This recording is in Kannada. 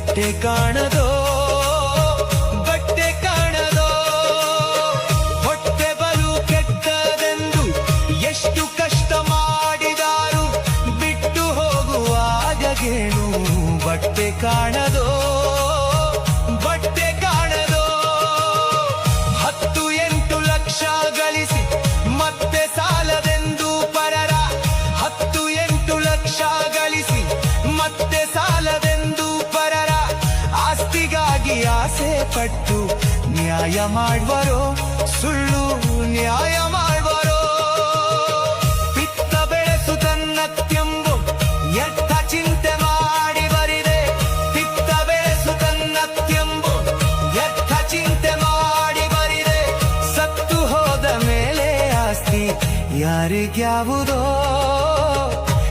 ಬಟ್ಟೆ ಕಾಣದೋ ಬಟ್ಟೆ ಕಾಣದೋ. ಹೊಟ್ಟೆ ಬಲು ಕೆಟ್ಟದೆಂದು ಎಷ್ಟು ಕಷ್ಟ ಮಾಡಿದಾರು ಬಿಟ್ಟು ಹೋಗುವಾಗ ಗೇಣು ಬಟ್ಟೆ ಕಾಣದೋ ಬಟ್ಟೆ ಕಾಣದೋ. 10-8 ಲಕ್ಷ ಗಳಿಸಿ ಮತ್ತೆ ಸಾಲದೆಂದು ಪರರ 10-8 ಲಕ್ಷ ಗಳಿಸಿ ಮತ್ತೆ ಸಾಲದೆಂದು ಪರರ ಆಸ್ತಿಗಾಗಿ ಆಸೆ ಪಟ್ಟು ನ್ಯಾಯ ಮಾಡುವರೋ ಸುಳ್ಳು ನ್ಯಾಯ ಮಾಡುವರೋ. ಪಿತ್ತ ಬೆಳೆಸು ತನ್ನತ್ಯಂಬು ಎತ್ತ ಚಿಂತೆ ಮಾಡಿ ಬರಿದೆ. ಪಿತ್ತ ಬೆಳೆಸು ತನ್ನತ್ಯಂಬು ಎತ್ತ ಚಿಂತೆ ಮಾಡಿ ಬರಿದೆ. ಸತ್ತು ಹೋದ ಮೇಲೆ ಆಸ್ತಿ ಯಾರಿಗ್ಯಾವುದೋ